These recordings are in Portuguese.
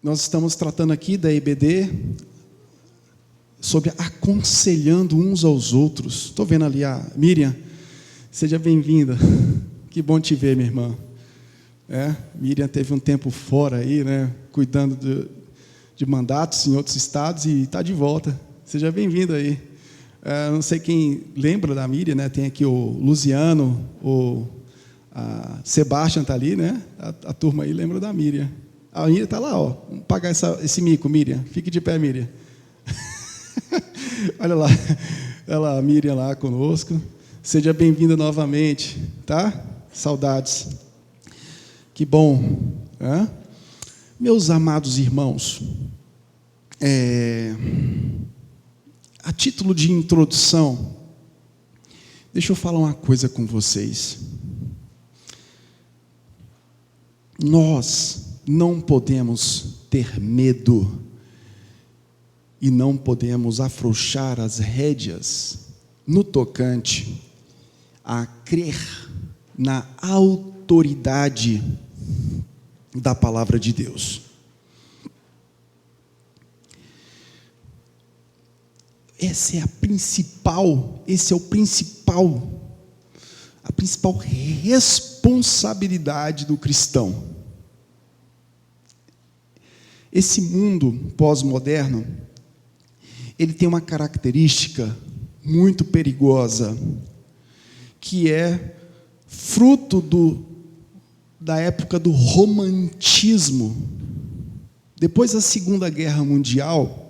Nós estamos tratando aqui da EBD sobre aconselhando uns aos outros. Estou vendo ali a Miriam. Seja bem-vinda. Que bom te ver, minha irmã. Miriam teve um tempo fora aí, né, cuidando de mandatos em outros estados e está de volta. Seja bem-vinda aí. Não sei quem lembra da Miriam, né? Tem aqui o Luciano, a Sebastião está ali, né? A turma aí lembra da Miriam. A Miriam está lá, ó. Vamos pagar esse mico, Miriam. Fique de pé, Miriam. Olha lá. Olha lá, a Miriam lá conosco. Seja bem-vinda novamente, tá? Saudades. Que bom. Meus amados irmãos, a título de introdução, deixa eu falar uma coisa com vocês. Nós não podemos ter medo e não podemos afrouxar as rédeas no tocante a crer na autoridade da palavra de Deus. Esse é a principal responsabilidade do cristão. Esse mundo pós-moderno, ele tem uma característica muito perigosa, que é fruto da época do romantismo. Depois da Segunda Guerra Mundial,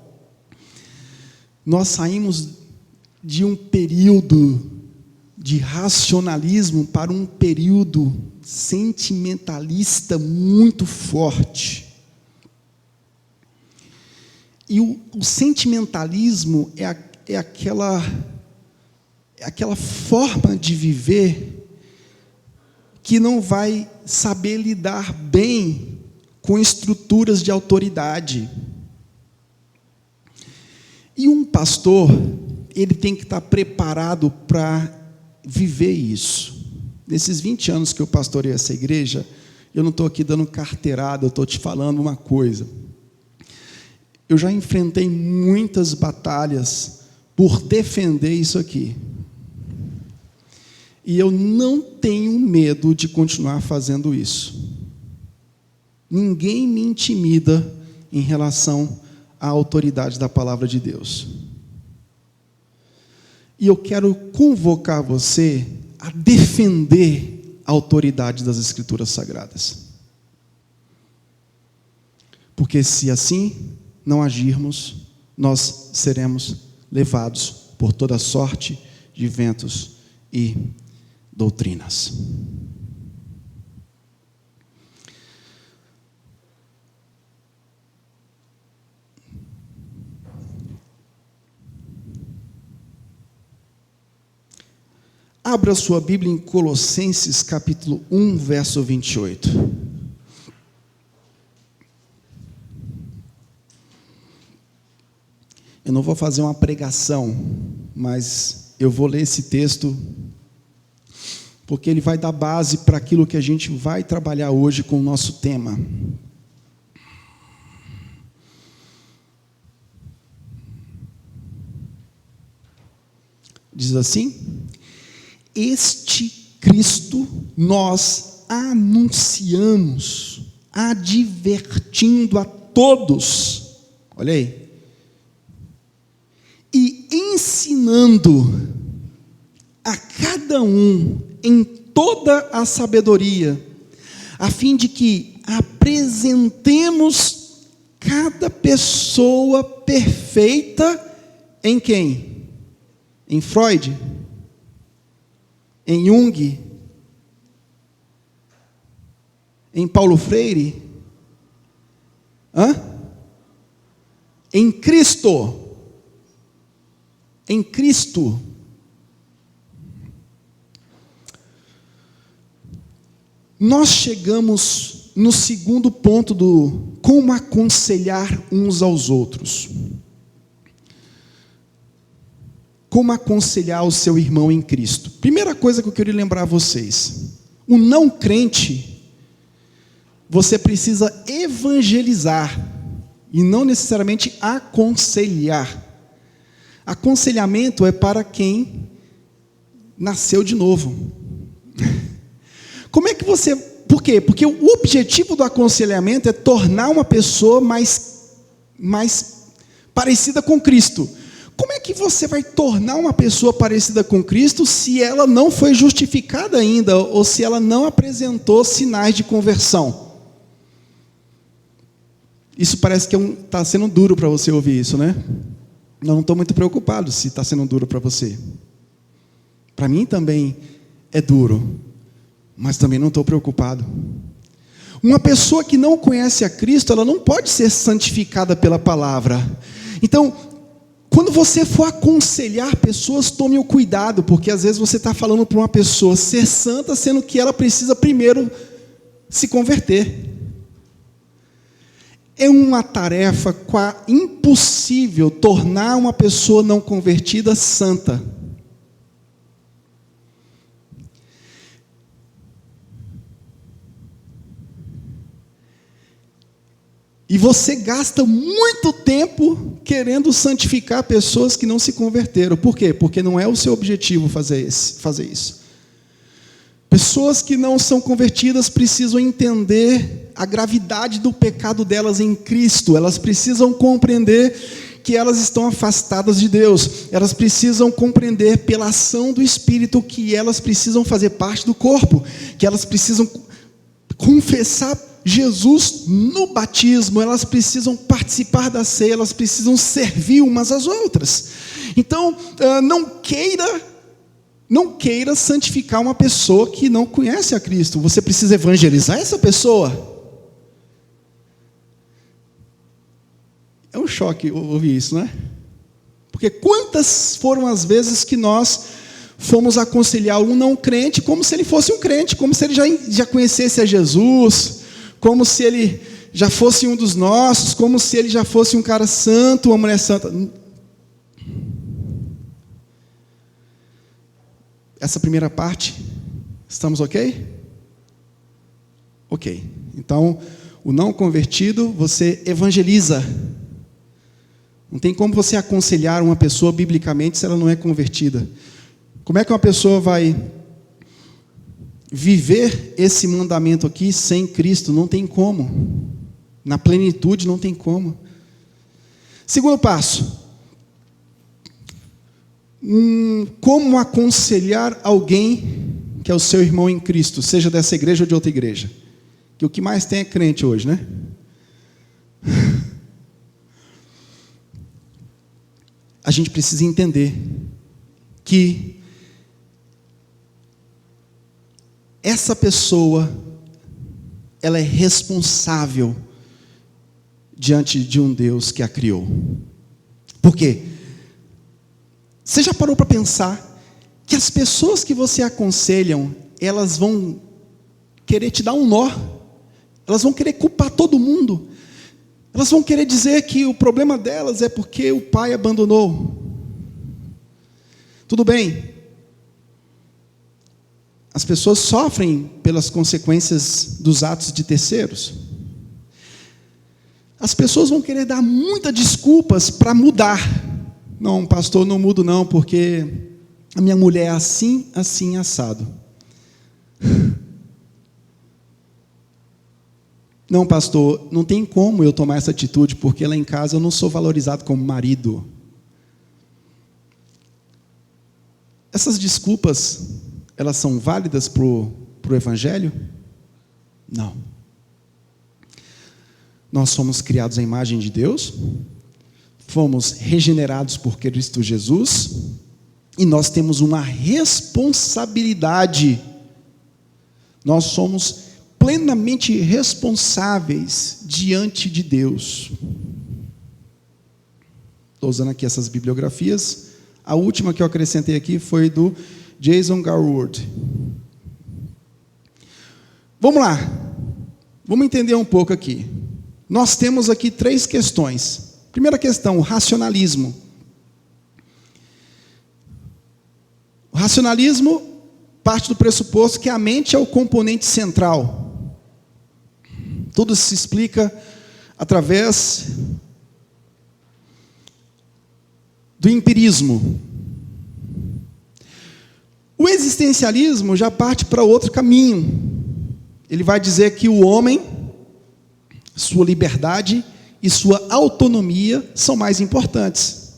nós saímos de um período de racionalismo para um período sentimentalista muito forte. E o sentimentalismo é aquela forma de viver que não vai saber lidar bem com estruturas de autoridade. E um pastor, ele tem que estar preparado para viver isso. Nesses 20 anos que eu pastorei essa igreja, eu não estou aqui dando carteirada, eu estou te falando uma coisa. Eu já enfrentei muitas batalhas por defender isso aqui. E eu não tenho medo de continuar fazendo isso. Ninguém me intimida em relação à autoridade da palavra de Deus. E eu quero convocar você a defender a autoridade das Escrituras Sagradas. Porque se assim não agirmos, nós seremos levados por toda sorte de ventos e doutrinas. Abra sua Bíblia em Colossenses capítulo 1, verso 28. Eu não vou fazer uma pregação, mas eu vou ler esse texto, porque ele vai dar base para aquilo que a gente vai trabalhar hoje com o nosso tema. Diz assim: este Cristo nós anunciamos, advertindo a todos, olha aí, e ensinando a cada um em toda a sabedoria, a fim de que apresentemos cada pessoa perfeita em quem? Em Freud? Em Jung? Em Paulo Freire? Em Cristo. Em Cristo. Nós chegamos no segundo ponto do como aconselhar uns aos outros. Como aconselhar o seu irmão em Cristo. Primeira coisa que eu queria lembrar a vocês: o não crente, você precisa evangelizar. e não necessariamente aconselhar. Aconselhamento é para quem nasceu de novo. Como é que você... Por quê? Porque o objetivo do aconselhamento é tornar uma pessoa mais parecida com Cristo. Como é que você vai tornar uma pessoa parecida com Cristo se ela não foi justificada ainda, ou se ela não apresentou sinais de conversão? Isso parece que está sendo duro para você ouvir isso, né? Eu não estou muito preocupado se está sendo duro para você. Para mim também é duro, mas também não estou preocupado. Uma pessoa que não conhece a Cristo, ela não pode ser santificada pela palavra. Então, quando você for aconselhar pessoas, tome o cuidado, porque às vezes você está falando para uma pessoa ser santa, sendo que ela precisa primeiro se converter. É uma tarefa impossível tornar uma pessoa não convertida santa. E você gasta muito tempo querendo santificar pessoas que não se converteram. Por quê? Porque não é o seu objetivo fazer isso. Pessoas que não são convertidas precisam entender a gravidade do pecado delas em Cristo. Elas precisam compreender que elas estão afastadas de Deus. Elas precisam compreender pela ação do Espírito que elas precisam fazer parte do corpo. Que elas precisam confessar Jesus no batismo, elas precisam participar da ceia, elas precisam servir umas às outras. Então, não queira santificar uma pessoa que não conhece a Cristo. Você precisa evangelizar essa pessoa. É um choque ouvir isso, não é? Porque quantas foram as vezes que nós fomos aconselhar um não crente como se ele fosse um crente, como se ele já conhecesse a Jesus, como se ele já fosse um dos nossos, como se ele já fosse um cara santo, uma mulher santa. Essa primeira parte, estamos ok? Ok. Então, o não convertido, você evangeliza. Não tem como você aconselhar uma pessoa biblicamente se ela não é convertida. Como é que uma pessoa vai viver esse mandamento aqui sem Cristo? Não tem como. Na plenitude não tem como. Segundo passo. Como aconselhar alguém que é o seu irmão em Cristo, seja dessa igreja ou de outra igreja? Que o que mais tem é crente hoje, né? A gente precisa entender que essa pessoa, ela é responsável diante de um Deus que a criou. Por quê? Você já parou para pensar que as pessoas que você aconselham, elas vão querer te dar um nó, elas vão querer culpar todo mundo, elas vão querer dizer que o problema delas é porque o pai abandonou. Tudo bem, as pessoas sofrem pelas consequências dos atos de terceiros. As pessoas vão querer dar muitas desculpas para mudar. Não, pastor, não mudo não, porque a minha mulher é assim, assim, assado. Não, pastor, não tem como eu tomar essa atitude, porque lá em casa eu não sou valorizado como marido. Essas desculpas, elas são válidas para o Evangelho? Não. Nós somos criados à imagem de Deus, fomos regenerados por Cristo Jesus, e nós temos uma responsabilidade. Nós somos plenamente responsáveis diante de Deus. Estou usando aqui essas bibliografias. A última que eu acrescentei aqui foi do Jason Garwood. Vamos lá. Vamos entender um pouco aqui. Nós temos aqui 3 questões. Primeira questão, o racionalismo. O racionalismo parte do pressuposto que a mente é o componente central. Tudo se explica através do empirismo. O existencialismo já parte para outro caminho. Ele vai dizer que o homem, sua liberdade e sua autonomia são mais importantes.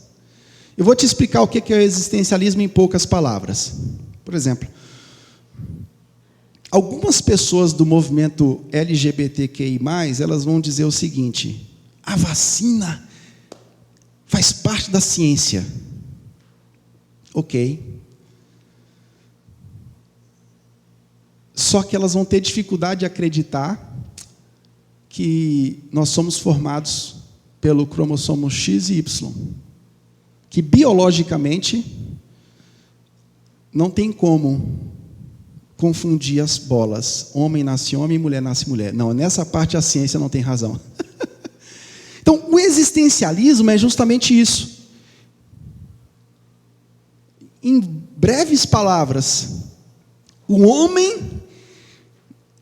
Eu vou te explicar o que é o existencialismo em poucas palavras. Por exemplo, algumas pessoas do movimento LGBTQI+, elas vão dizer o seguinte: a vacina faz parte da ciência. Ok. Só que elas vão ter dificuldade de acreditar que nós somos formados pelo cromossomo X e Y, que biologicamente não tem como confundir as bolas. Homem nasce homem, mulher nasce mulher. Não, nessa parte a ciência não tem razão. Então, o existencialismo é justamente isso. Em breves palavras, o homem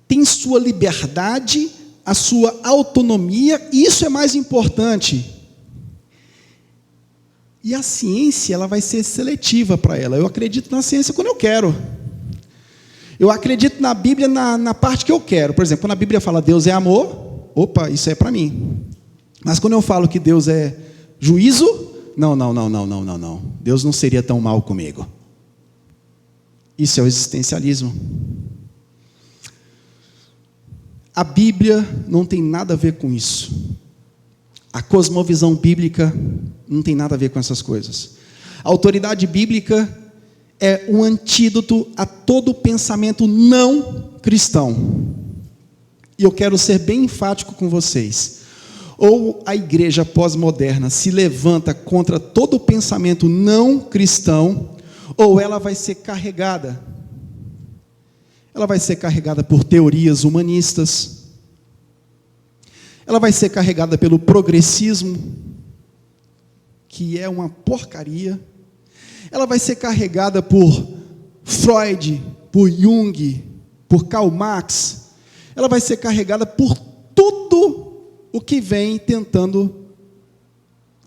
tem sua liberdade, a sua autonomia, e isso é mais importante. E a ciência, ela vai ser seletiva para ela. Eu acredito na ciência quando eu quero. Eu acredito na Bíblia na parte que eu quero. Por exemplo, quando a Bíblia fala Deus é amor, opa, isso é para mim. Mas quando eu falo que Deus é juízo, não. Deus não seria tão mal comigo. Isso é o existencialismo. A Bíblia não tem nada a ver com isso. A cosmovisão bíblica não tem nada a ver com essas coisas. A autoridade bíblica é um antídoto a todo pensamento não cristão. E eu quero ser bem enfático com vocês. Ou a igreja pós-moderna se levanta contra todo pensamento não cristão, ou ela vai ser carregada. Ela vai ser carregada por teorias humanistas. Ela vai ser carregada pelo progressismo, que é uma porcaria. Ela vai ser carregada por Freud, por Jung, por Karl Marx. Ela vai ser carregada por tudo o que vem tentando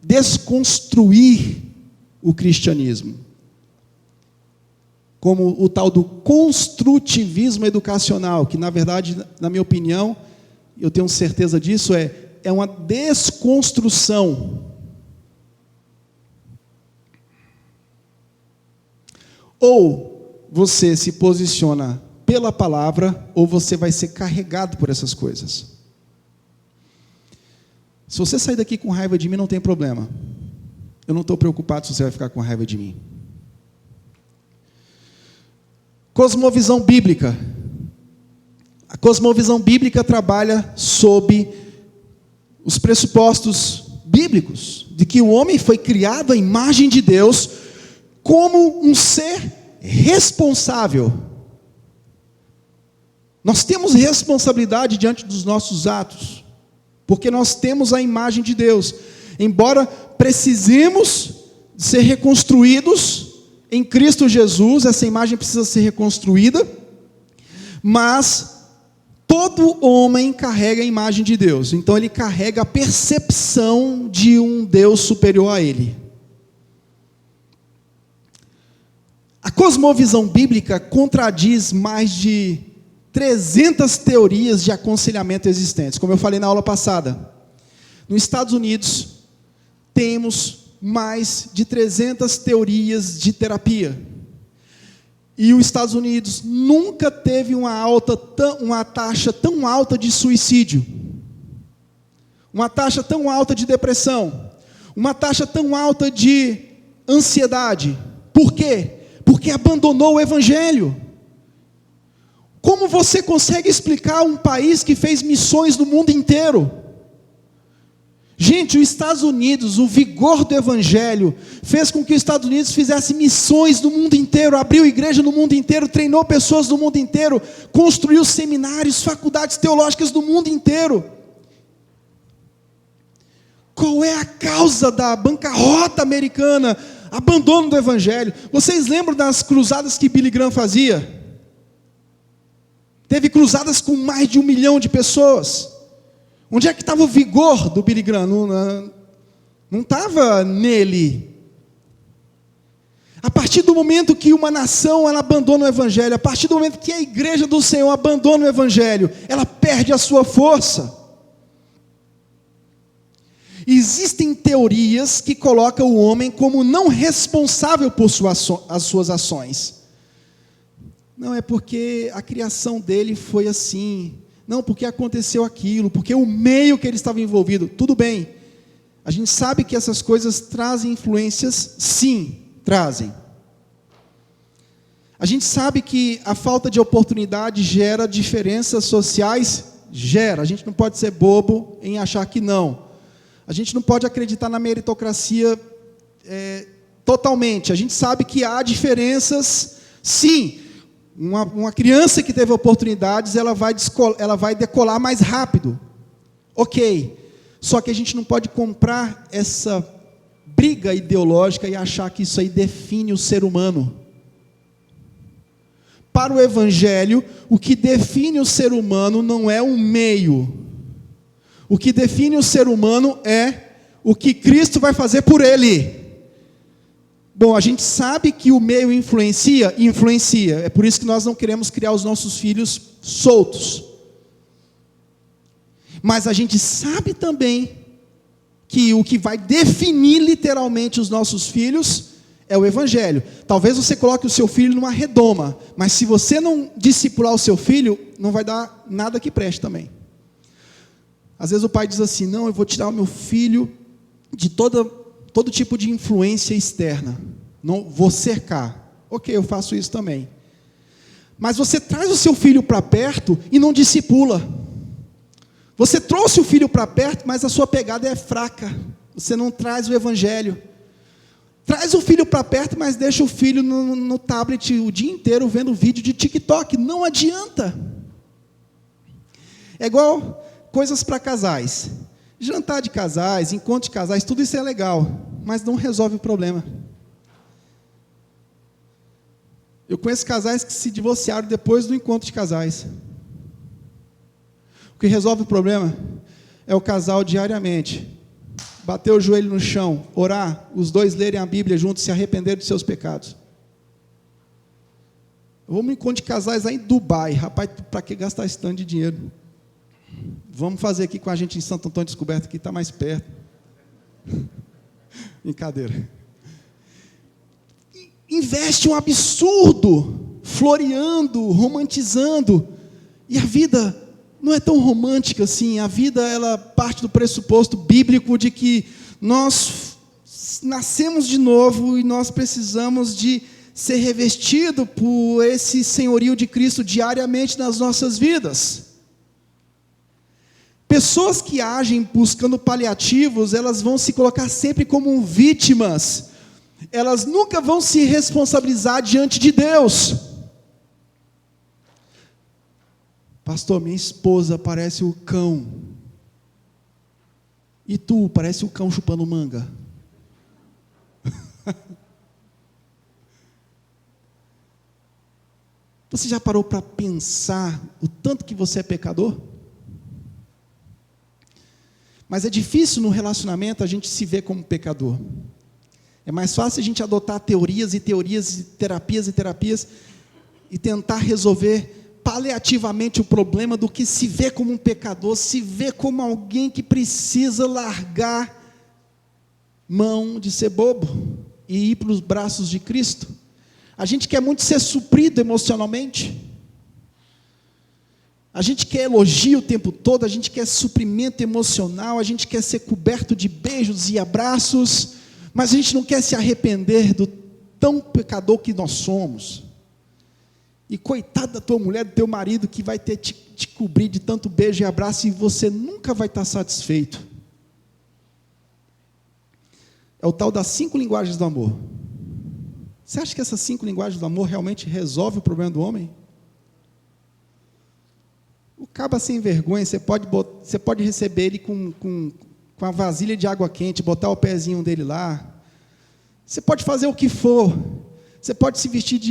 desconstruir o cristianismo. Como o tal do construtivismo educacional, que na verdade, na minha opinião, eu tenho certeza disso, é uma desconstrução. Ou você se posiciona pela palavra, ou você vai ser carregado por essas coisas. Se você sair daqui com raiva de mim, não tem problema. Eu não estou preocupado se você vai ficar com raiva de mim. Cosmovisão bíblica. A cosmovisão bíblica trabalha sob os pressupostos bíblicos de que o homem foi criado à imagem de Deus como um ser responsável. Nós temos responsabilidade diante dos nossos atos, porque nós temos a imagem de Deus. Embora precisemos ser reconstruídos em Cristo Jesus, essa imagem precisa ser reconstruída, mas todo homem carrega a imagem de Deus, então ele carrega a percepção de um Deus superior a ele. A cosmovisão bíblica contradiz mais de 300 teorias de aconselhamento existentes, como eu falei na aula passada. Nos Estados Unidos, temos mais de 300 teorias de terapia. E os Estados Unidos nunca teve uma taxa tão alta de suicídio, uma taxa tão alta de depressão, uma taxa tão alta de ansiedade. Por quê? Porque abandonou o Evangelho. Como você consegue explicar um país que fez missões no mundo inteiro? Gente, os Estados Unidos, o vigor do Evangelho, fez com que os Estados Unidos fizesse missões no mundo inteiro, abriu igreja no mundo inteiro, treinou pessoas no mundo inteiro, construiu seminários, faculdades teológicas no mundo inteiro. Qual é a causa da bancarrota americana? Abandono do Evangelho. Vocês lembram das cruzadas que Billy Graham fazia? Teve cruzadas com mais de 1 milhão de pessoas. Onde é que estava o vigor do Billy Graham? Não estava nele. A partir do momento que uma nação ela abandona o Evangelho, a partir do momento que a igreja do Senhor abandona o Evangelho, ela perde a sua força. Existem teorias que colocam o homem como não responsável por as suas ações. Não, é porque a criação dele foi assim. Não, porque aconteceu aquilo, porque o meio que ele estava envolvido. Tudo bem. A gente sabe que essas coisas trazem influências, sim, trazem. A gente sabe que a falta de oportunidade gera diferenças sociais, gera. A gente não pode ser bobo em achar que não. A gente não pode acreditar na meritocracia totalmente. A gente sabe que há diferenças, sim. Uma criança que teve oportunidades, ela vai decolar mais rápido. Ok. Só que a gente não pode comprar essa briga ideológica e achar que isso aí define o ser humano. Para o Evangelho, o que define o ser humano não é um meio. O que define o ser humano é o que Cristo vai fazer por ele. Bom, a gente sabe que o meio influencia. É por isso que nós não queremos criar os nossos filhos soltos. Mas a gente sabe também que o que vai definir literalmente os nossos filhos é o Evangelho. Talvez você coloque o seu filho numa redoma, mas se você não discipular o seu filho, não vai dar nada que preste também. Às vezes o pai diz assim, não, eu vou tirar o meu filho de todo tipo de influência externa. Não, vou cercar. Ok, eu faço isso também. Mas você traz o seu filho para perto e não discipula. Você trouxe o filho para perto, mas a sua pegada é fraca. Você não traz o Evangelho. Traz o filho para perto, mas deixa o filho no tablet o dia inteiro vendo vídeo de TikTok. Não adianta. É igual coisas para casais. Jantar de casais, encontro de casais, tudo isso é legal, mas não resolve o problema. Eu conheço casais que se divorciaram depois do encontro de casais. O que resolve o problema é o casal diariamente bater o joelho no chão, orar, os dois lerem a Bíblia juntos, se arrepender dos seus pecados. Vamos no encontro de casais aí em Dubai. Rapaz, para que gastar esse tanto de dinheiro? Vamos fazer aqui com a gente em Santo Antônio Descoberto, que está mais perto. Brincadeira. Investe um absurdo, floreando, romantizando, e a vida não é tão romântica assim. A vida, ela parte do pressuposto bíblico de que nós nascemos de novo e nós precisamos de ser revestido por esse senhorio de Cristo diariamente nas nossas vidas. Pessoas que agem buscando paliativos, elas vão se colocar sempre como vítimas. Elas nunca vão se responsabilizar diante de Deus. Pastor, minha esposa parece o cão. E tu, parece o cão chupando manga. Você já parou para pensar o tanto que você é pecador? Mas é difícil no relacionamento a gente se ver como pecador. É mais fácil a gente adotar teorias e terapias e tentar resolver paliativamente o problema do que se ver como um pecador, se ver como alguém que precisa largar mão de ser bobo e ir para os braços de Cristo. A gente quer muito ser suprido emocionalmente. A gente quer elogio o tempo todo, a gente quer suprimento emocional, a gente quer ser coberto de beijos e abraços, mas a gente não quer se arrepender do tão pecador que nós somos. E coitado da tua mulher, do teu marido, que vai ter te cobrir de tanto beijo e abraço, e você nunca vai estar satisfeito. É o tal das 5 linguagens do amor. Você acha que essas 5 linguagens do amor realmente resolvem o problema do homem? O caba sem vergonha, você pode receber ele com a vasilha de água quente, botar o pezinho dele lá. Você pode fazer o que for. Você pode se vestir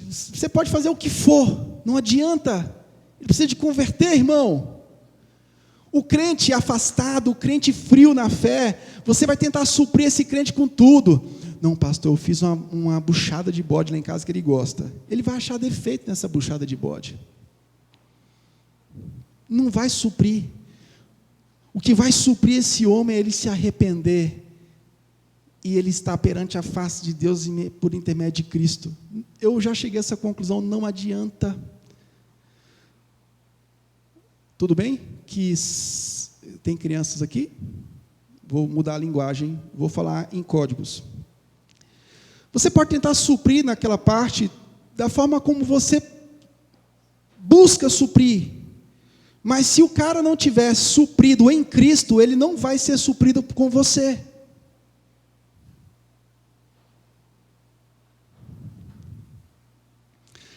você pode fazer o que for. Não adianta. Ele precisa de converter, irmão. O crente afastado, o crente frio na fé, você vai tentar suprir esse crente com tudo. Não, pastor, eu fiz uma buchada de bode lá em casa que ele gosta. Ele vai achar defeito nessa buchada de bode. Não vai suprir. O que vai suprir esse homem é ele se arrepender e ele estar perante a face de Deus por intermédio de Cristo. Eu já cheguei a essa conclusão, não adianta. Tudo bem? Que tem crianças aqui? Vou mudar a linguagem, vou falar em códigos. Você pode tentar suprir naquela parte da forma como você busca suprir. Mas se o cara não tiver suprido em Cristo, ele não vai ser suprido com você.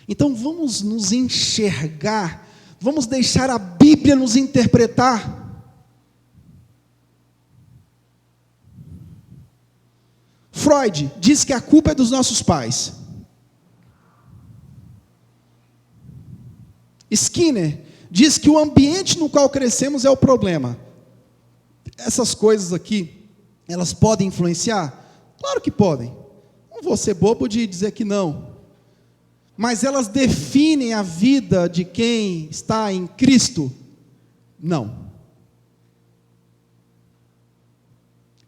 Então vamos nos enxergar, vamos deixar a Bíblia nos interpretar. Freud diz que a culpa é dos nossos pais. Skinner diz que o ambiente no qual crescemos é o problema. Essas coisas aqui, elas podem influenciar? Claro que podem. Não vou ser bobo de dizer que não. Mas elas definem a vida de quem está em Cristo? Não.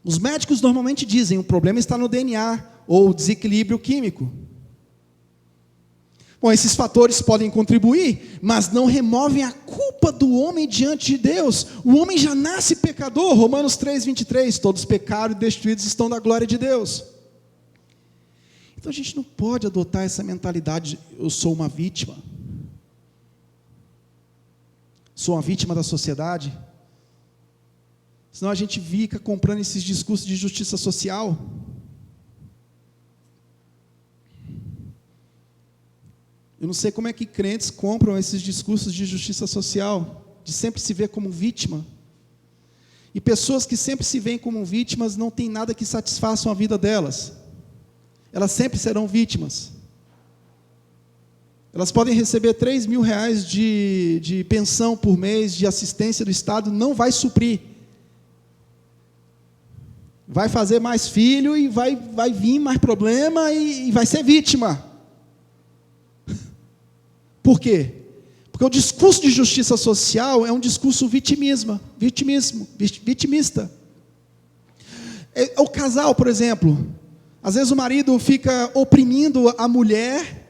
Os médicos normalmente dizem, o problema está no DNA, ou desequilíbrio químico. Bom, esses fatores podem contribuir, mas não removem a culpa do homem diante de Deus. O homem já nasce pecador, Romanos 3:23, todos pecaram e destruídos estão da glória de Deus. Então a gente não pode adotar essa mentalidade, eu sou uma vítima. Sou uma vítima da sociedade. Senão a gente fica comprando esses discursos de justiça social. Eu não sei como é que crentes compram esses discursos de justiça social, de sempre se ver como vítima. E pessoas que sempre se veem como vítimas não tem nada que satisfaçam a vida delas. Elas sempre serão vítimas. Elas podem receber 3 mil reais de pensão por mês, de assistência do Estado, não vai suprir. Vai fazer mais filho e vai vir mais problema e vai ser vítima. Por quê? Porque o discurso de justiça social é um discurso vitimista. O casal, por exemplo, às vezes o marido fica oprimindo a mulher,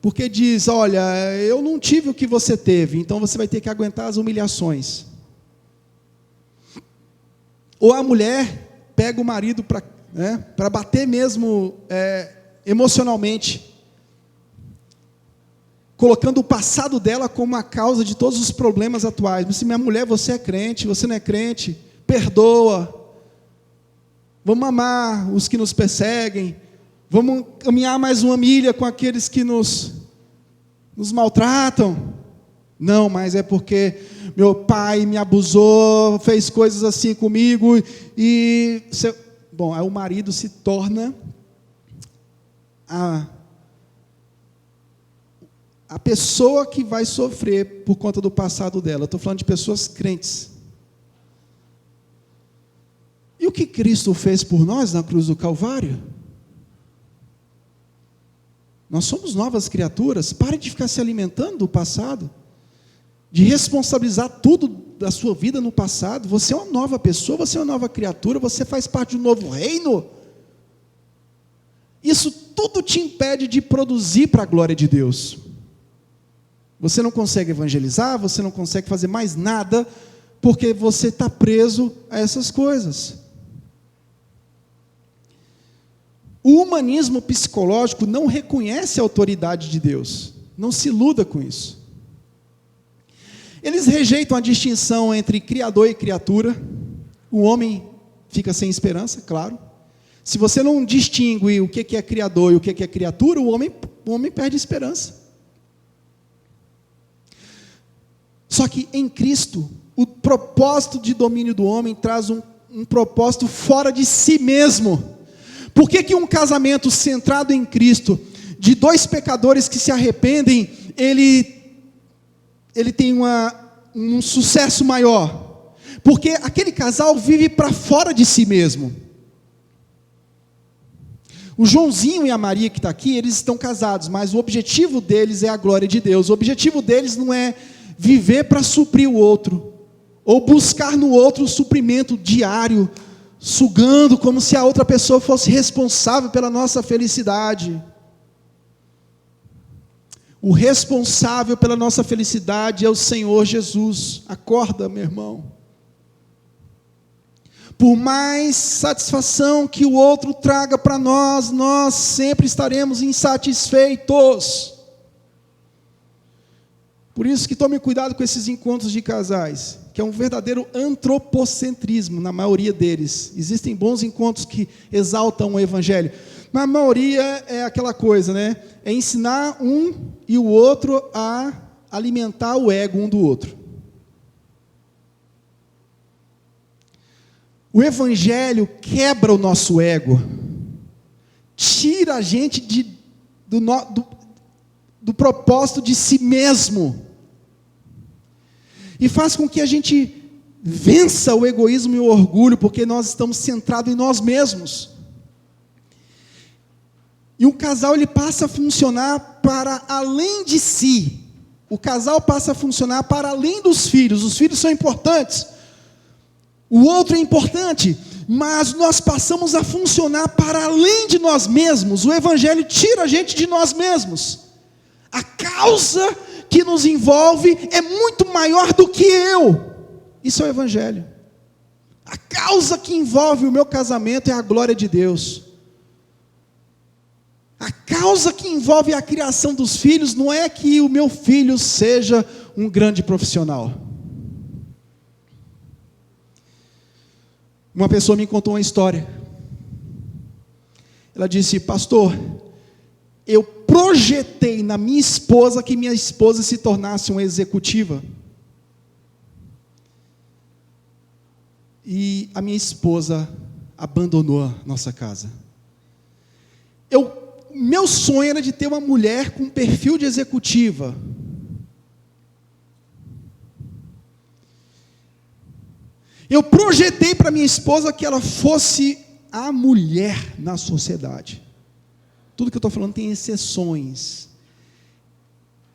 porque diz, olha, eu não tive o que você teve, então você vai ter que aguentar as humilhações. Ou a mulher pega o marido para bater mesmo emocionalmente, colocando o passado dela como a causa de todos os problemas atuais. Mas se minha mulher, você é crente, você não é crente, perdoa, vamos amar os que nos perseguem, vamos caminhar mais uma milha com aqueles que nos maltratam. Não, mas é porque meu pai me abusou, fez coisas assim comigo, bom, aí o marido se torna a pessoa que vai sofrer por conta do passado dela. Eu estou falando de pessoas crentes. E o que Cristo fez por nós na cruz do Calvário? Nós somos novas criaturas. Pare de ficar se alimentando do passado, de responsabilizar tudo da sua vida no passado. Você é uma nova pessoa, você é uma nova criatura, você faz parte de um novo reino. Isso tudo te impede de produzir para a glória de Deus. Você não consegue evangelizar, você não consegue fazer mais nada, porque você está preso a essas coisas. O humanismo psicológico não reconhece a autoridade de Deus. Não se iluda com isso. Eles rejeitam a distinção entre criador e criatura. O homem fica sem esperança, claro. Se você não distingue o que é criador e o que é criatura, o homem perde a esperança. Só que em Cristo, o propósito de domínio do homem traz um propósito fora de si mesmo. Por que um casamento centrado em Cristo, de dois pecadores que se arrependem, ele tem um sucesso maior? Porque aquele casal vive para fora de si mesmo. O Joãozinho e a Maria que está aqui, eles estão casados, mas o objetivo deles é a glória de Deus. O objetivo deles não é viver para suprir o outro, ou buscar no outro o suprimento diário, sugando como se a outra pessoa fosse responsável pela nossa felicidade. O responsável pela nossa felicidade é o Senhor Jesus. Acorda, meu irmão. Por mais satisfação que o outro traga para nós, nós sempre estaremos insatisfeitos. Por isso que tome cuidado com esses encontros de casais, que é um verdadeiro antropocentrismo na maioria deles. Existem bons encontros que exaltam o evangelho, mas a maioria é aquela coisa, né? É ensinar um e o outro a alimentar o ego um do outro. O evangelho quebra o nosso ego, tira a gente do propósito de si mesmo, e faz com que a gente vença o egoísmo e o orgulho, porque nós estamos centrados em nós mesmos. E o casal, ele passa a funcionar para além de si. O casal passa a funcionar para além dos filhos. Os filhos são importantes, o outro é importante, mas nós passamos a funcionar para além de nós mesmos. O evangelho tira a gente de nós mesmos. A causa que nos envolve é muito maior do que eu. Isso é o evangelho. A causa que envolve o meu casamento é a glória de Deus. A causa que envolve a criação dos filhos não é que o meu filho seja um grande profissional. Uma pessoa me contou uma história. Ela disse: pastor, eu projetei na minha esposa que minha esposa se tornasse uma executiva. E a minha esposa abandonou a nossa casa. Meu sonho era de ter uma mulher com perfil de executiva. Eu projetei para minha esposa que ela fosse a mulher na sociedade. Tudo que eu estou falando tem exceções.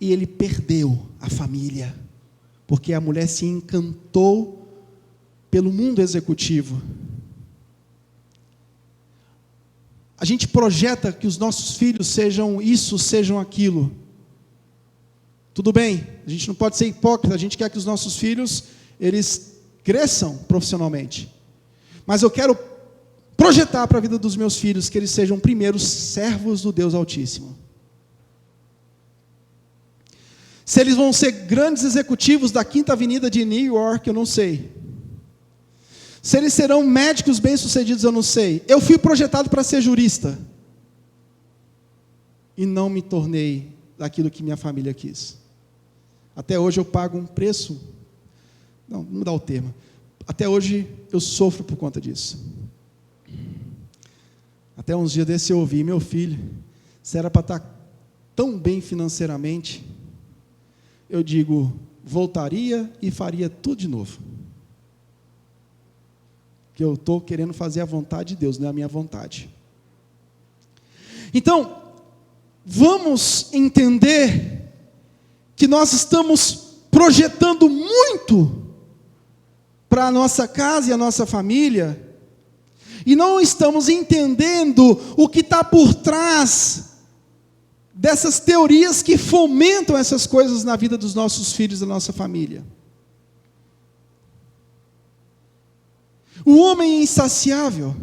E ele perdeu a família, porque a mulher se encantou pelo mundo executivo. A gente projeta que os nossos filhos sejam isso, sejam aquilo. Tudo bem, a gente não pode ser hipócrita, a gente quer que os nossos filhos, eles cresçam profissionalmente. Mas eu quero projetar para a vida dos meus filhos que eles sejam primeiros servos do Deus Altíssimo. Se eles vão ser grandes executivos da Quinta Avenida de New York, eu não sei. Se eles serão médicos bem-sucedidos, eu não sei. Eu fui projetado para ser jurista. E não me tornei daquilo que minha família quis. Até hoje eu pago um preço. Não vou dar o termo. Até hoje eu sofro por conta disso. Até uns dias desse eu ouvi: meu filho, se era para estar tão bem financeiramente, eu digo, voltaria e faria tudo de novo. Que eu estou querendo fazer a vontade de Deus, não é a minha vontade. Então, vamos entender que nós estamos projetando muito para a nossa casa e a nossa família, e não estamos entendendo o que está por trás dessas teorias que fomentam essas coisas na vida dos nossos filhos, da nossa família. O homem é insaciável.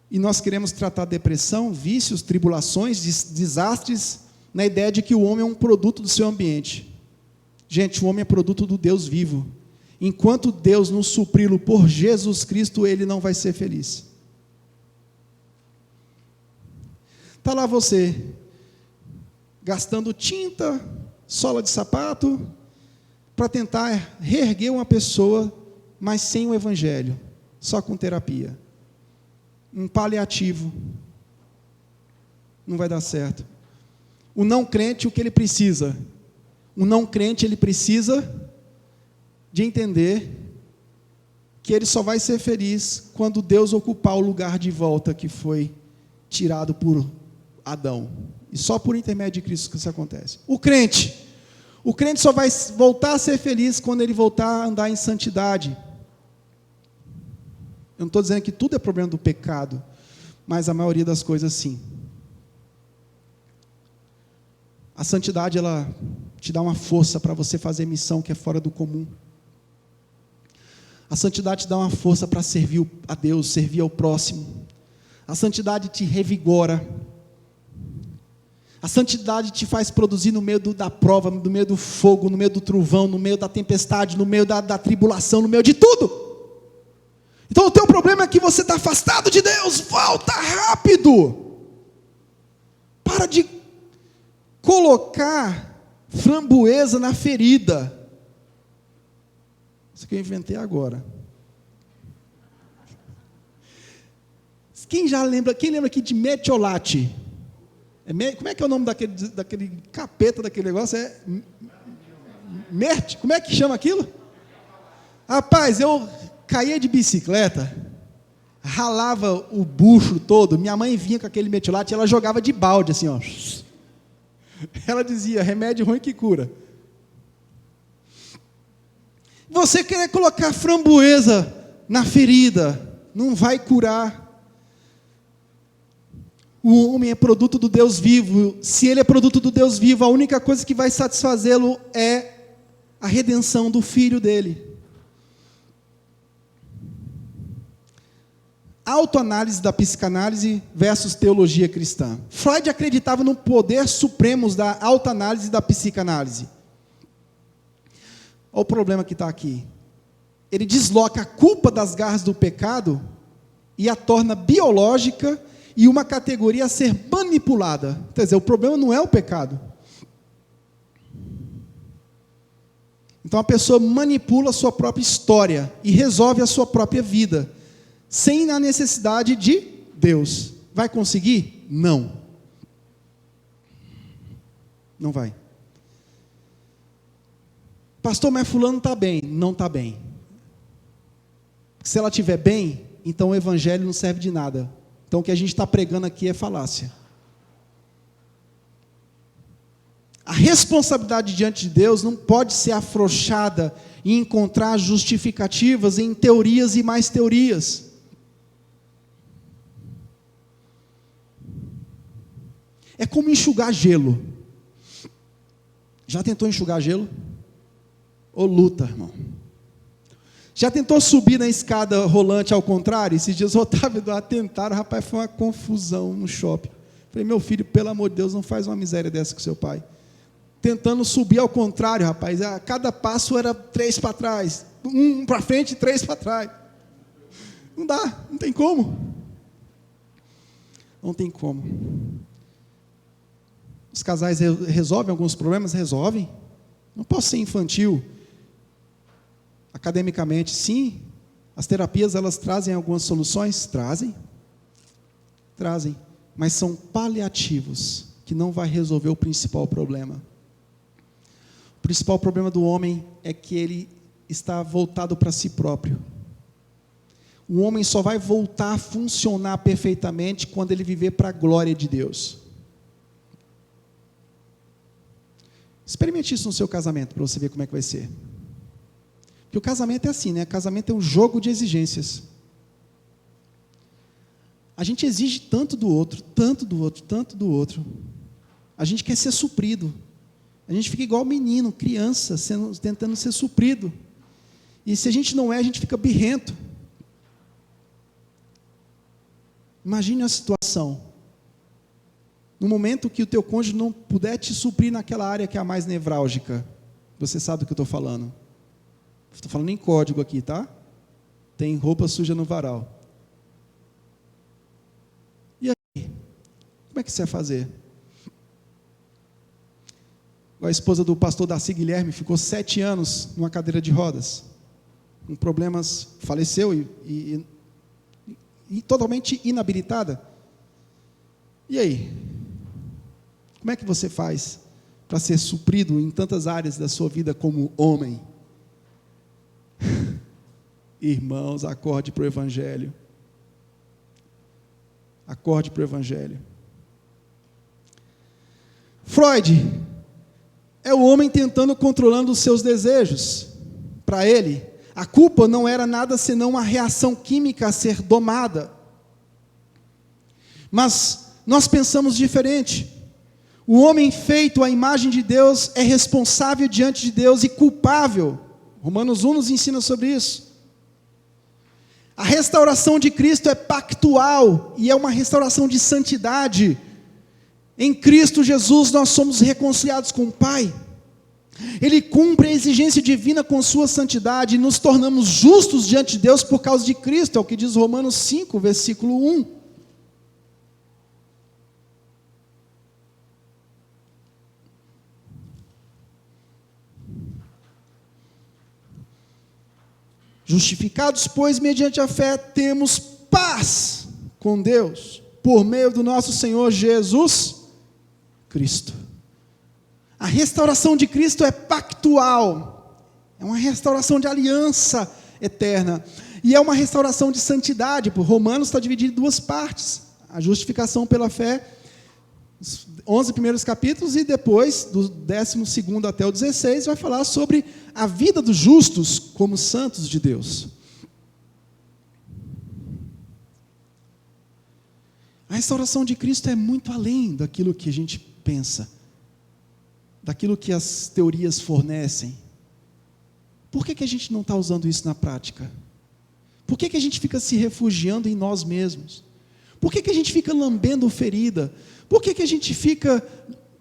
E nós queremos tratar depressão, vícios, tribulações, desastres, na ideia de que o homem é um produto do seu ambiente. Gente, o homem é produto do Deus vivo. Enquanto Deus não supri-lo por Jesus Cristo, ele não vai ser feliz. Está lá você, gastando tinta, sola de sapato, para tentar reerguer uma pessoa, mas sem o evangelho, só com terapia. Um paliativo. Não vai dar certo. O não crente, o que ele precisa? O não crente, ele precisa de entender que ele só vai ser feliz quando Deus ocupar o lugar de volta que foi tirado por Adão. E só por intermédio de Cristo que isso acontece. O crente só vai voltar a ser feliz quando ele voltar a andar em santidade. Eu não estou dizendo que tudo é problema do pecado, mas a maioria das coisas sim. A santidade, ela te dá uma força para você fazer missão que é fora do comum. A santidade te dá uma força para servir a Deus, servir ao próximo. A santidade te revigora. A santidade te faz produzir no meio da prova, no meio do fogo, no meio do trovão, no meio da tempestade, no meio da tribulação, no meio de tudo. Então o teu problema é que você está afastado de Deus. Volta rápido. Para de colocar framboesa na ferida. Isso que eu inventei agora. Quem lembra aqui de metiolate? Como é que é o nome daquele capeta daquele negócio? Como é que chama aquilo? Rapaz, eu caía de bicicleta, ralava o bucho todo, minha mãe vinha com aquele metiolate e ela jogava de balde assim, ó. Ela dizia, remédio ruim que cura. Você quer colocar framboesa na ferida, não vai curar. O homem é produto do Deus vivo. Se ele é produto do Deus vivo, a única coisa que vai satisfazê-lo é a redenção do filho dele. Autoanálise da psicanálise versus teologia cristã. Freud acreditava no poder supremo da autoanálise e da psicanálise. Olha o problema que está aqui. Ele desloca a culpa das garras do pecado e a torna biológica e uma categoria a ser manipulada. Quer dizer, o problema não é o pecado. Então a pessoa manipula a sua própria história e resolve a sua própria vida, sem a necessidade de Deus. Vai conseguir? Não. Não vai. Pastor, mas fulano está bem. Não está bem. Se ela estiver bem, então o evangelho não serve de nada. Então o que a gente está pregando aqui é falácia. A responsabilidade diante de Deus não pode ser afrouxada e encontrar justificativas em teorias e mais teorias. É como enxugar gelo. Já tentou enxugar gelo? Ô luta, irmão. Já tentou subir na escada rolante ao contrário? Esses dias o Otávio tentaram, rapaz, foi uma confusão no shopping. Falei, meu filho, pelo amor de Deus, não faz uma miséria dessa com seu pai. Tentando subir ao contrário, rapaz, a cada passo era 3 para trás, 1 para frente e 3 para trás. Não dá, não tem como. Não tem como. Os casais resolvem alguns problemas? Resolvem. Não posso ser infantil. Academicamente, sim. As terapias, elas trazem algumas soluções? Trazem. Mas são paliativos, que não vai resolver o principal problema. O principal problema do homem é que ele está voltado para si próprio. O homem só vai voltar a funcionar perfeitamente quando ele viver para a glória de Deus. Experimente isso no seu casamento, para você ver como é que vai ser. Porque o casamento é assim, né? O casamento é um jogo de exigências. A gente exige tanto do outro, tanto do outro, tanto do outro. A gente quer ser suprido. A gente fica igual menino, criança, tentando ser suprido. E se a gente não é, a gente fica birrento. Imagine a situação. No momento que o teu cônjuge não puder te suprir naquela área que é a mais nevrálgica. Você sabe do que eu estou falando. Estou falando em código aqui, tá? Tem roupa suja no varal. E aí? Como é que você vai fazer? A esposa do pastor Darcy Guilherme ficou 7 anos numa cadeira de rodas, com problemas, faleceu e totalmente inabilitada. E aí? Como é que você faz para ser suprido em tantas áreas da sua vida como homem? Irmãos, acorde para o Evangelho. Acorde para o Evangelho. Freud é o homem tentando controlando os seus desejos. Para ele, a culpa não era nada senão uma reação química a ser domada. Mas nós pensamos diferente. O homem feito à imagem de Deus é responsável diante de Deus e culpável. Romanos 1 nos ensina sobre isso. A restauração de Cristo é pactual e é uma restauração de santidade. Em Cristo Jesus nós somos reconciliados com o Pai. Ele cumpre a exigência divina com sua santidade e nos tornamos justos diante de Deus por causa de Cristo, é o que diz Romanos 5, versículo 1. Justificados, pois, mediante a fé, temos paz com Deus, por meio do nosso Senhor Jesus Cristo. A restauração de Cristo é pactual, é uma restauração de aliança eterna, e é uma restauração de santidade. Por Romanos está dividido em duas partes, a justificação pela fé, os 11 primeiros capítulos, e depois, do 12º até o 16, vai falar sobre a vida dos justos como santos de Deus. A restauração de Cristo é muito além daquilo que a gente pensa, daquilo que as teorias fornecem. Por que a gente não está usando isso na prática? Por que a gente fica se refugiando em nós mesmos? Por que a gente fica lambendo ferida? Por que a gente fica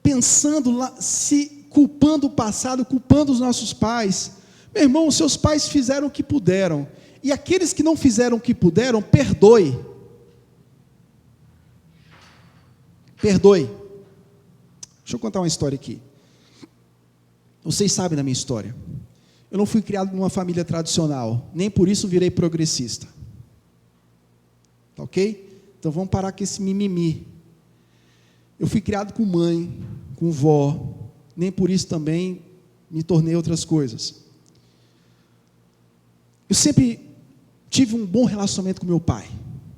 pensando, se culpando o passado, culpando os nossos pais? Meu irmão, os seus pais fizeram o que puderam, e aqueles que não fizeram o que puderam, perdoe. Perdoe. Deixa eu contar uma história aqui. Vocês sabem da minha história. Eu não fui criado numa família tradicional, nem por isso virei progressista. Tá ok? Então vamos parar com esse mimimi. Eu fui criado com mãe, com vó, nem por isso também me tornei outras coisas. Eu sempre tive um bom relacionamento com meu pai,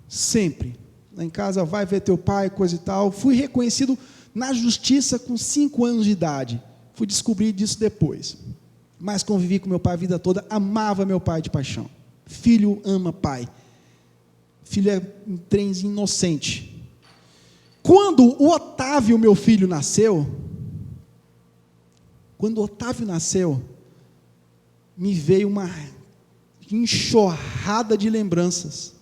sempre. Lá em casa, vai ver teu pai, coisa e tal. Fui reconhecido na justiça com 5 anos de idade. Fui descobrir disso depois. Mas convivi com meu pai a vida toda, amava meu pai de paixão. Filho ama pai. Filho é um trenzinho inocente. Quando o Otávio, meu filho, nasceu, me veio uma enxurrada de lembranças.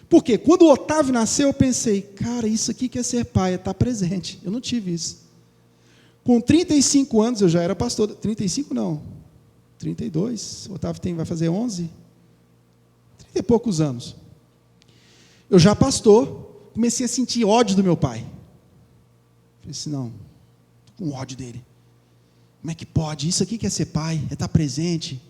Porque quando o Otávio nasceu, eu pensei, cara, isso aqui que é ser pai, é estar presente. Eu não tive isso. Com 35 anos, eu já era pastor. 35 não, 32. O Otávio vai fazer 11. 30 e poucos anos. Eu já pastor, comecei a sentir ódio do meu pai. Falei assim, não, estou com ódio dele. Como é que pode? Isso aqui que é ser pai, é estar presente,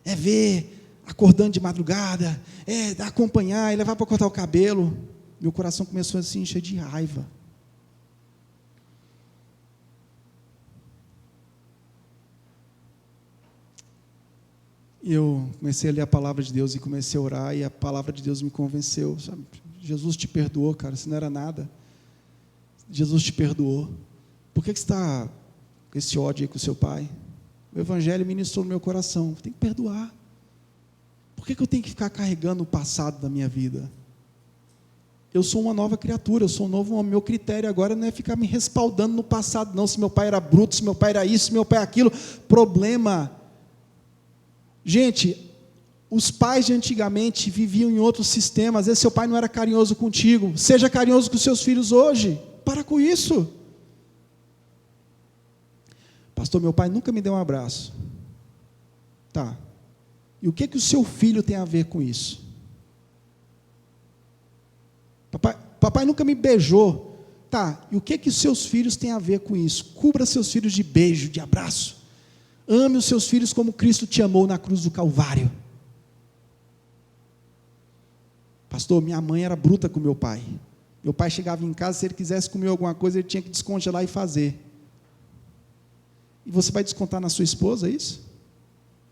é ver, acordando de madrugada, é acompanhar, é levar para cortar o cabelo. Meu coração começou a se encher de raiva. Eu comecei a ler a palavra de Deus e comecei a orar, e a palavra de Deus me convenceu, sabe? Jesus te perdoou, cara, isso não era nada. Jesus te perdoou. Por que você está com esse ódio aí com o seu pai? O Evangelho ministrou no meu coração, tem que perdoar. Por que eu tenho que ficar carregando o passado da minha vida? Eu sou uma nova criatura, eu sou um novo homem. Meu critério agora não é ficar me respaldando no passado, não. Se meu pai era bruto, se meu pai era isso, se meu pai é aquilo. Problema. Gente, os pais de antigamente viviam em outro sistema. Às vezes seu pai não era carinhoso contigo. Seja carinhoso com seus filhos hoje. Para com isso. Pastor, meu pai nunca me deu um abraço. Tá. E o que o seu filho tem a ver com isso? Papai nunca me beijou. Tá. E o que os seus filhos têm a ver com isso? Cubra seus filhos de beijo, de abraço. Ame os seus filhos como Cristo te amou na cruz do Calvário. Pastor, minha mãe era bruta com meu pai. Meu pai chegava em casa, se ele quisesse comer alguma coisa, ele tinha que descongelar e fazer. E você vai descontar na sua esposa isso?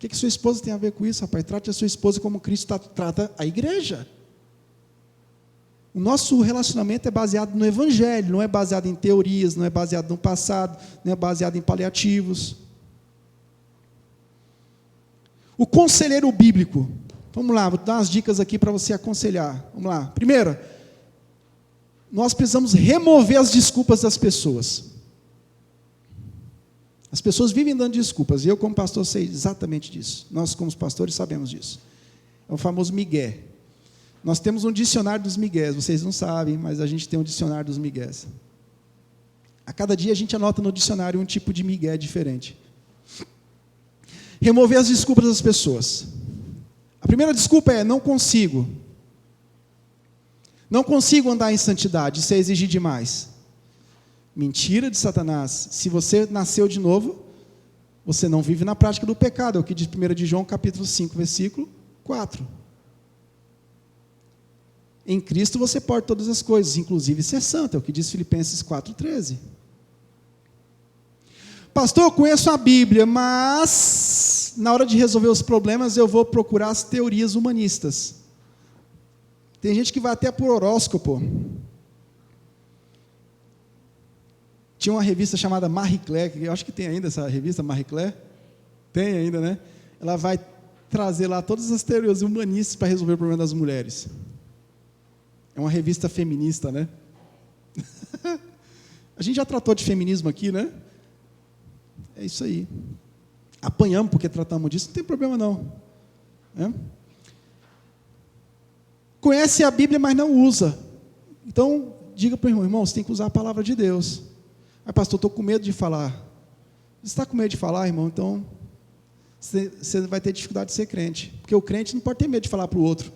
que sua esposa tem a ver com isso, rapaz? Trate a sua esposa como Cristo trata a igreja. O nosso relacionamento é baseado no Evangelho, não é baseado em teorias, não é baseado no passado, não é baseado em paliativos. O conselheiro bíblico. Vamos lá, vou dar umas dicas aqui para você aconselhar. Vamos lá. Primeiro, nós precisamos remover as desculpas das pessoas. As pessoas vivem dando desculpas, e eu como pastor sei exatamente disso. Nós como pastores sabemos disso. É o famoso migué. Nós temos um dicionário dos migués, vocês não sabem, mas a gente tem um dicionário dos migués. A cada dia a gente anota no dicionário um tipo de migué diferente. Remover as desculpas das pessoas. A primeira desculpa é: não consigo. Não consigo andar em santidade, isso é exigir demais. Mentira de Satanás. Se você nasceu de novo, você não vive na prática do pecado, é o que diz 1 de João, capítulo 5, versículo 4. Em Cristo você pode todas as coisas, inclusive ser santo, é o que diz Filipenses 4,13. Pastor, eu conheço a Bíblia, mas na hora de resolver os problemas eu vou procurar as teorias humanistas. Tem gente que vai até por horóscopo. Tinha uma revista chamada Marie Claire, eu acho que tem ainda essa revista, Marie Claire. Tem ainda, né? Ela vai trazer lá todas as teorias humanistas para resolver o problema das mulheres. É uma revista feminista, né? A gente já tratou de feminismo aqui, né? É isso aí. Apanhamos porque tratamos disso, não tem problema não. É? Conhece a Bíblia, mas não usa. Então, diga para o irmão, você tem que usar a palavra de Deus. Mas pastor, estou com medo de falar. Você está com medo de falar, irmão? Então, você vai ter dificuldade de ser crente. Porque o crente não pode ter medo de falar para o outro.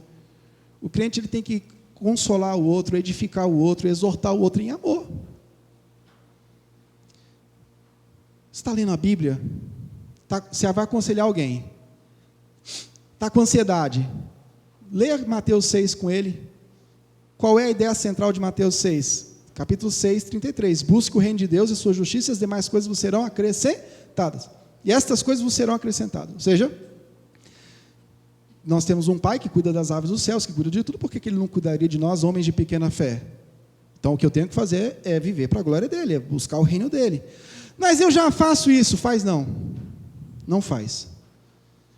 O crente ele tem que consolar o outro, edificar o outro, exortar o outro em amor. Você está lendo a Bíblia? Você vai aconselhar alguém. Está com ansiedade. Leia Mateus 6 com ele. Qual é a ideia central de Mateus 6? Capítulo 6, 33. Busque o reino de Deus e sua justiça, e as demais coisas vos serão acrescentadas. E estas coisas vos serão acrescentadas. Ou seja, nós temos um pai que cuida das aves dos céus, que cuida de tudo, por que ele não cuidaria de nós, homens de pequena fé? Então, o que eu tenho que fazer é viver para a glória dele, é buscar o reino dele. Mas eu já faço isso. Faz não. Não faz.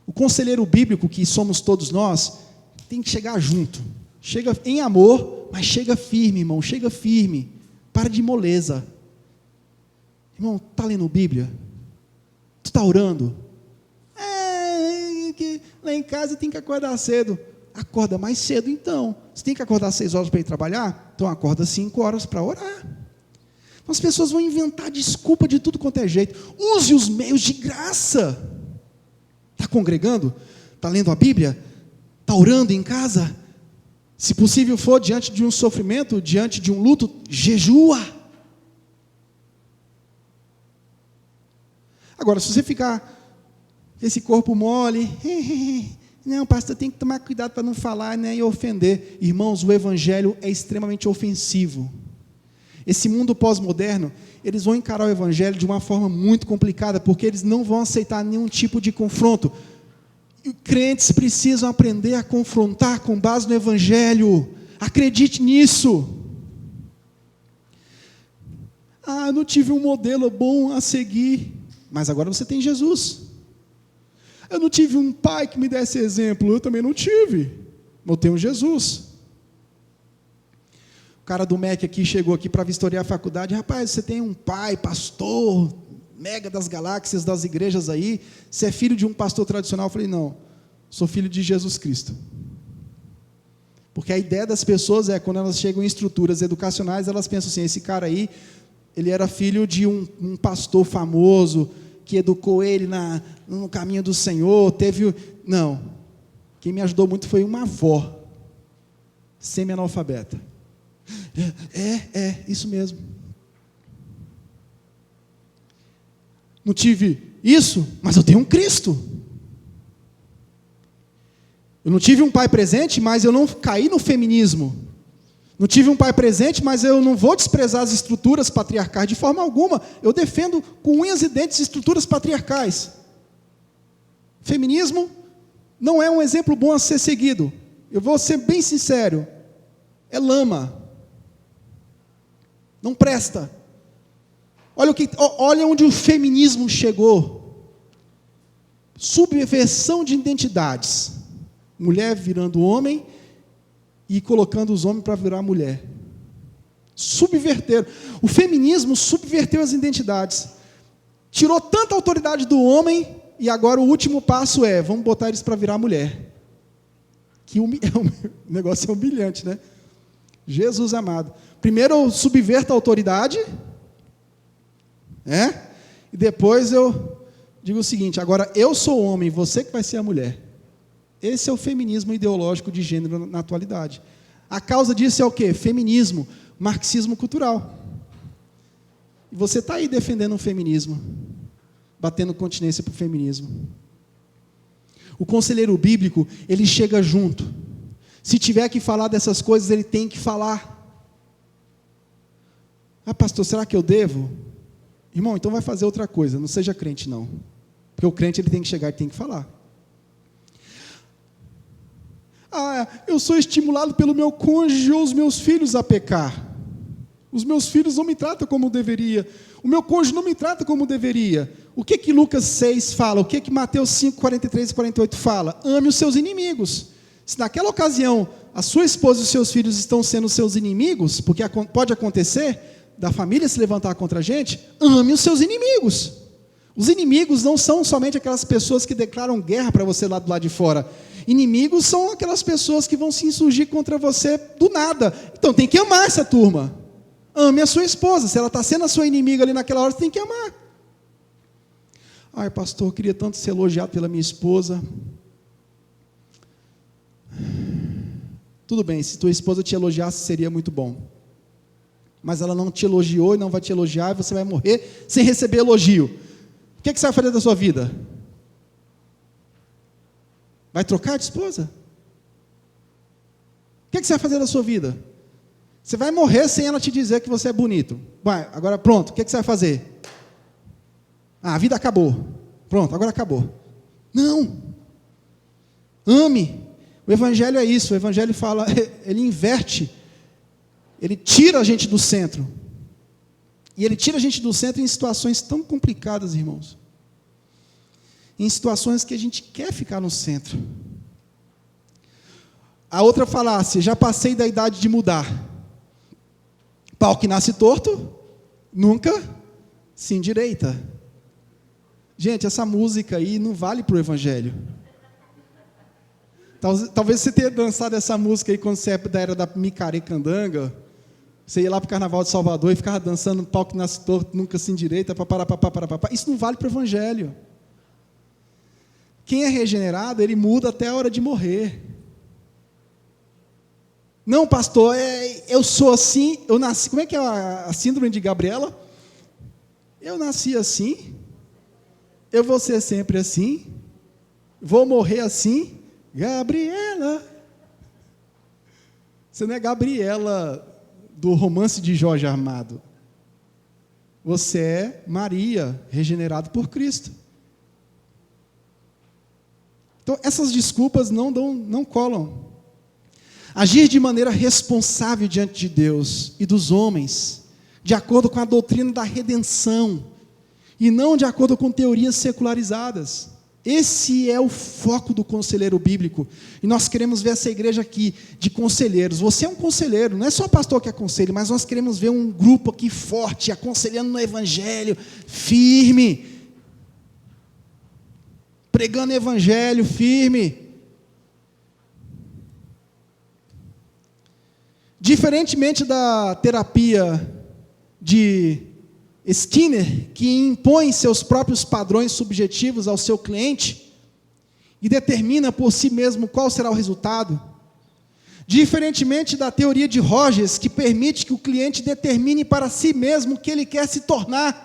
O conselheiro bíblico, que somos todos nós, tem que chegar junto. Chega em amor, mas chega firme, irmão. Chega firme. Para de moleza. Irmão, está lendo Bíblia? Tu está orando? Lá em casa tem que acordar cedo. Acorda mais cedo então. Você tem que acordar 6 horas para ir trabalhar? Então acorda 5 horas para orar. Então, as pessoas vão inventar desculpa de tudo quanto é jeito. Use os meios de graça. Está congregando? Está lendo a Bíblia? Está orando em casa? Se possível for, diante de um sofrimento, diante de um luto, jejua. Agora, se você ficar esse corpo mole, não, pastor, tem que tomar cuidado para não falar, né, e ofender. Irmãos, o evangelho é extremamente ofensivo. Esse mundo pós-moderno, eles vão encarar o evangelho de uma forma muito complicada, porque eles não vão aceitar nenhum tipo de confronto. E crentes precisam aprender a confrontar com base no evangelho. Acredite nisso. Eu não tive um modelo bom a seguir, mas agora você tem Jesus. Eu não tive um pai que me desse exemplo, eu também não tive, mas eu tenho Jesus. O cara do MEC aqui chegou aqui para vistoriar a faculdade. Rapaz, você tem um pai, pastor, mega das galáxias, das igrejas aí, você é filho de um pastor tradicional? Eu falei, não, sou filho de Jesus Cristo. Porque a ideia das pessoas é, quando elas chegam em estruturas educacionais, elas pensam assim, esse cara aí, ele era filho de um pastor famoso, que educou ele no caminho do Senhor, não, quem me ajudou muito foi uma avó, semi-analfabeta. Isso mesmo. Não tive isso, mas eu tenho um Cristo. Eu não tive um pai presente, mas eu não caí no feminismo. Não tive um pai presente, mas eu não vou desprezar as estruturas patriarcais de forma alguma. Eu defendo com unhas e dentes estruturas patriarcais. Feminismo não é um exemplo bom a ser seguido. Eu vou ser bem sincero. É lama. Não presta. Olha onde o feminismo chegou. Subversão de identidades. Mulher virando homem e colocando os homens para virar mulher. Subverteram. O feminismo subverteu as identidades. Tirou tanta autoridade do homem e agora o último passo é, vamos botar eles para virar mulher. O negócio é humilhante, né? Jesus amado. Primeiro eu subverto a autoridade, e depois eu digo o seguinte, agora eu sou homem, você que vai ser a mulher. Esse é o feminismo ideológico de gênero na atualidade. A causa disso é o quê? Feminismo, marxismo cultural. E você está aí defendendo o feminismo, batendo continência para o feminismo. O conselheiro bíblico, ele chega junto. Se tiver que falar dessas coisas, ele tem que falar. Ah, pastor, será que eu devo? Irmão, então vai fazer outra coisa, não seja crente não. Porque o crente ele tem que chegar e tem que falar. Ah, eu sou estimulado pelo meu cônjuge ou os meus filhos a pecar. Os meus filhos não me tratam como deveria. O meu cônjuge não me trata como deveria. O que Lucas 6 fala? O que Mateus 5, 43 e 48 fala? Ame os seus inimigos. Se naquela ocasião a sua esposa e os seus filhos estão sendo seus inimigos, porque pode acontecer da família se levantar contra a gente, ame os seus inimigos. Os inimigos não são somente aquelas pessoas que declaram guerra para você lá do lado de fora. Inimigos são aquelas pessoas que vão se insurgir contra você do nada. Então tem que amar essa turma. Ame a sua esposa. Se ela está sendo a sua inimiga ali naquela hora, você tem que amar. Ai, pastor, eu queria tanto ser elogiado pela minha esposa. Tudo bem, se tua esposa te elogiasse, seria muito bom. Mas ela não te elogiou e não vai te elogiar, e você vai morrer sem receber elogio. O que você vai fazer da sua vida? Vai trocar de esposa? O que você vai fazer da sua vida? Você vai morrer sem ela te dizer que você é bonito. Vai, agora pronto, o que você vai fazer? Ah, a vida acabou. Pronto, agora acabou. Não. Ame. O Evangelho é isso. O Evangelho fala, ele inverte. Ele tira a gente do centro. E ele tira a gente do centro em situações tão complicadas, irmãos. Em situações que a gente quer ficar no centro. A outra falácia, já passei da idade de mudar. Pau que nasce torto, nunca se endireita. Gente, essa música aí não vale para o Evangelho. Talvez você tenha dançado essa música aí quando você é da era da micarecandanga. Você ia lá para o Carnaval de Salvador e ficava dançando pau que nasce torto, nunca se endireita, papá. Isso não vale para o Evangelho. Quem é regenerado, ele muda até a hora de morrer. Não, pastor, eu sou assim, eu nasci, como é que é a síndrome de Gabriela? Eu nasci assim, eu vou ser sempre assim, vou morrer assim, Gabriela. Você não é Gabriela do romance de Jorge Amado. Você é Maria, regenerado por Cristo. Então, essas desculpas não colam. Agir de maneira responsável diante de Deus e dos homens, de acordo com a doutrina da redenção, e não de acordo com teorias secularizadas. Esse é o foco do conselheiro bíblico. E nós queremos ver essa igreja aqui de conselheiros. Você é um conselheiro, não é só o pastor que aconselha, mas nós queremos ver um grupo aqui forte, aconselhando no Evangelho, firme, pregando o Evangelho, firme. Diferentemente da terapia de Skinner, que impõe seus próprios padrões subjetivos ao seu cliente e determina por si mesmo qual será o resultado. Diferentemente da teoria de Rogers, que permite que o cliente determine para si mesmo o que ele quer se tornar.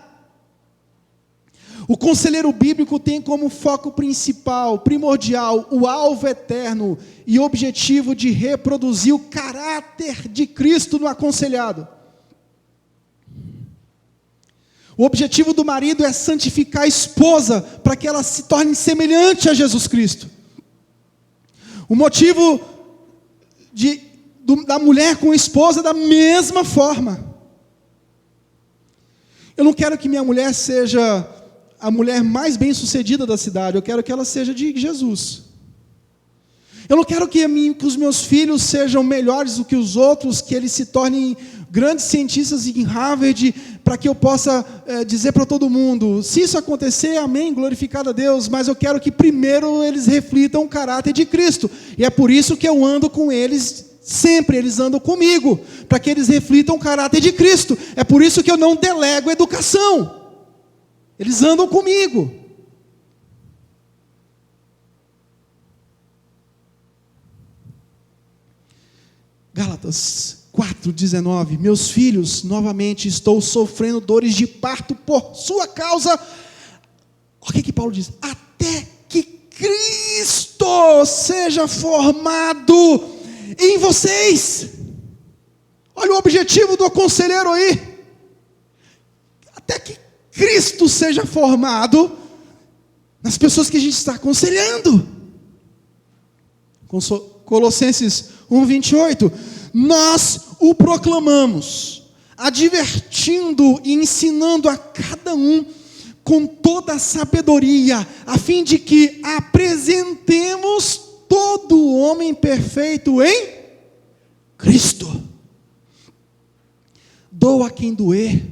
O conselheiro bíblico tem como foco principal, primordial, o alvo eterno e objetivo de reproduzir o caráter de Cristo no aconselhado. O objetivo do marido é santificar a esposa, para que ela se torne semelhante a Jesus Cristo. O motivo da mulher com a esposa é da mesma forma. Eu não quero que minha mulher seja a mulher mais bem-sucedida da cidade, eu quero que ela seja de Jesus. Eu não quero que os meus filhos sejam melhores do que os outros, que eles se tornem grandes cientistas em Harvard, para que eu possa dizer para todo mundo, se isso acontecer, amém, glorificado a Deus, mas eu quero que primeiro eles reflitam o caráter de Cristo, e é por isso que eu ando com eles sempre, eles andam comigo, para que eles reflitam o caráter de Cristo. É por isso que eu não delego educação, eles andam comigo. Gálatas 4:19, meus filhos, novamente estou sofrendo dores de parto por sua causa. Olha o que Paulo diz: até que Cristo seja formado em vocês. Olha o objetivo do conselheiro aí: até que Cristo seja formado nas pessoas que a gente está aconselhando. Colossenses 1:28, nós o proclamamos, advertindo e ensinando a cada um com toda a sabedoria, a fim de que apresentemos todo o homem perfeito em Cristo. Doa quem doer,